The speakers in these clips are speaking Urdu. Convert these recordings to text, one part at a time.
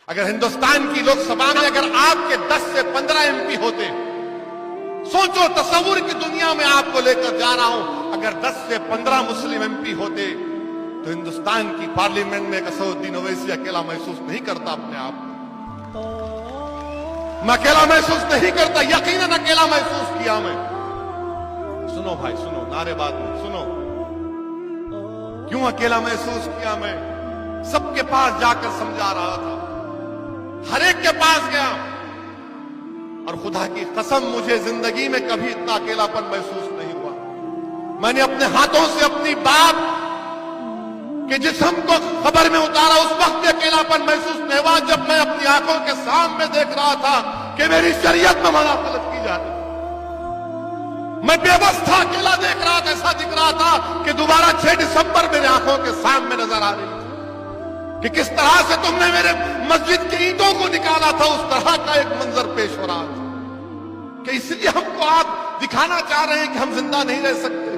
اگر ہندوستان کی لوک سبھا میں اگر آپ کے 10 سے 15 MP ہوتے، سوچو تصور کی دنیا میں آپ کو لے کر جا رہا ہوں، اگر 10 سے 15 مسلم MP ہوتے تو ہندوستان کی پارلیمنٹ میں اسد الدین اویسی اکیلا محسوس نہیں کرتا اپنے آپ کو۔ میں اکیلا محسوس نہیں کرتا، یقیناً اکیلا محسوس کیا میں۔ سنو بھائی سنو، نعرے بات میں سنو، کیوں اکیلا محسوس کیا میں؟ سب کے پاس جا کر سمجھا رہا تھا، ہر ایک کے پاس گیا، اور خدا کی قسم مجھے زندگی میں کبھی اتنا اکیلا پن محسوس نہیں ہوا۔ میں نے اپنے ہاتھوں سے اپنی باپ کے جسم کو قبر میں اتارا، اس وقت بھی اکیلا پن محسوس نہیں ہوا جب میں اپنی آنکھوں کے سامنے دیکھ رہا تھا کہ میری شریعت میں مداخلت کی جا رہی۔ میں بے بس تھا، اکیلا دیکھ رہا تھا، ایسا دکھ رہا تھا کہ دوبارہ 6 دسمبر میرے آنکھوں کے سامنے نظر آ رہی کہ کس طرح سے تم نے میرے مسجد کی اینٹوں کو نکالا تھا، اس طرح کا ایک منظر پیش ہو رہا تھا کہ اس لیے ہم کو آپ دکھانا چاہ رہے ہیں کہ ہم زندہ نہیں رہ سکتے،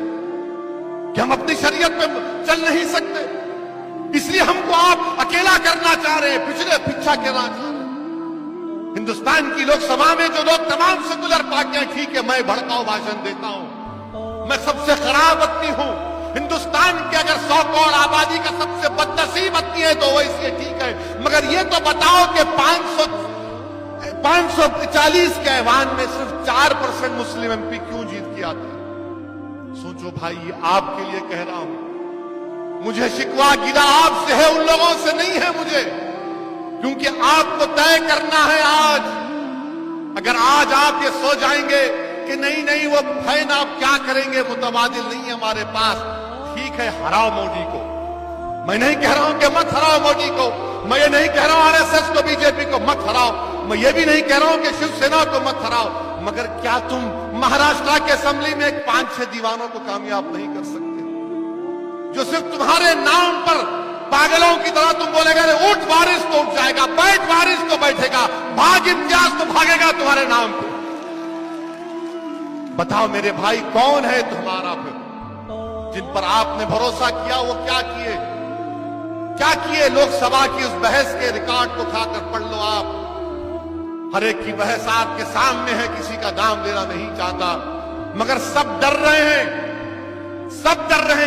کہ ہم اپنی شریعت پہ چل نہیں سکتے، اس لیے ہم کو آپ اکیلا کرنا چاہ رہے ہیں، پیچھا کرنا چاہ رہے ہیں۔ ہندوستان کی لوک سبھا میں جو لوگ تمام سیکولر پارٹیاں، ٹھیک ہے میں بھڑکاؤ بھاشن دیتا ہوں، میں سب سے خراب آدمی ہوں، ہندوستان کے اگر 100 کروڑ آبادی کا سب سے بدنصیب آدمی ہے تو ویسے یہ ٹھیک ہے، مگر یہ تو بتاؤ کہ 540 کے ایوان میں صرف 4% مسلم MP کیوں جیت کے آتے ہیں؟ سوچو بھائی، یہ آپ کے لیے کہہ رہا ہوں، مجھے شکوہ گلا آپ سے ہے، ان لوگوں سے نہیں ہے مجھے، کیونکہ آپ کو طے کرنا ہے آج۔ اگر آج آپ یہ سو جائیں گے کہ نہیں وہ ہے نا، آپ کیا کریں گے، متبادل نہیں ہے ہمارے پاس، ٹھیک ہے ہراؤ مودی کو۔ میں نہیں کہہ رہا ہوں کہ مت ہراؤ مودی کو، میں یہ نہیں کہہ رہا ہوں RSS کو، BJP کو مت ہراؤ، میں یہ بھی نہیں کہہ رہا ہوں کہ شیو سینا کو مت ہراؤ، مگر کیا تم مہاراشٹر کے اسمبلی میں 5-6 دیوانوں کو کامیاب نہیں کر سکتے جو صرف تمہارے نام پر پاگلوں کی طرح تم بولے گا اٹھ وارث تو اٹھ جائے گا، بیٹھ وارث تو بیٹھے گا، بھاگ امتیاز تو بھاگے گا تمہارے نام پہ؟ بتاؤ میرے بھائی، کون ہے تمہارا پھر جن پر آپ نے بھروسہ کیا؟ وہ کیا کیے؟ لوک سبھا کی اس بحث کے ریکارڈ کو اٹھا کر پڑھ لو آپ، ہر ایک کی بحث آپ کے سامنے ہے، کسی کا نام لینا نہیں چاہتا، مگر سب ڈر رہے ہیں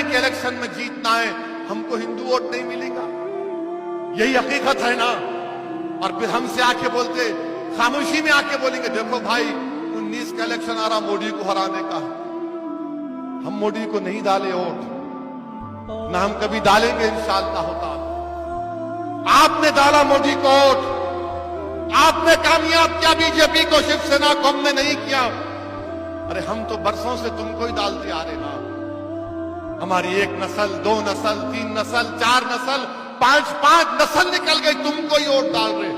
کہ الیکشن میں جیتنا ہے، ہم کو ہندو ووٹ نہیں ملے گا، یہی حقیقت ہے نا؟ اور پھر ہم سے آ کے بولتے، خاموشی میں آ کے بولیں گے دیکھو بھائی 19 کا الیکشن آ رہا، مودی کو ہرانے کا، ہم مودی کو نہیں ڈالے ووٹ، نہ ہم کبھی ڈالیں گے انشاءاللہ ہوتا۔ آپ نے ڈالا مودی کو ووٹ، آپ نے کامیاب کیا BJP کو، شیو سینا کو ہم نے نہیں کیا۔ ارے ہم تو برسوں سے تم کو ہی ڈالتے آ رہے نا، ہماری 1 نسل 2 نسل 3 نسل 4 نسل 5 نسل نکل گئی، تم کو ہی ووٹ ڈال رہے،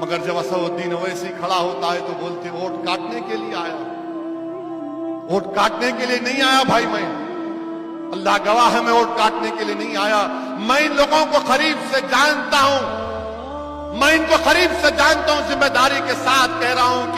مگر جب اسد الدین اویسی کھڑا ہوتا ہے تو بولتے ووٹ کاٹنے کے لیے آیا، ووٹ کاٹنے کے لیے نہیں آیا بھائی، میں اللہ گواہ ہے میں ووٹ کاٹنے کے لیے نہیں آیا، میں ان لوگوں کو قریب سے جانتا ہوں، ذمہ داری کے ساتھ کہہ رہا ہوں کہ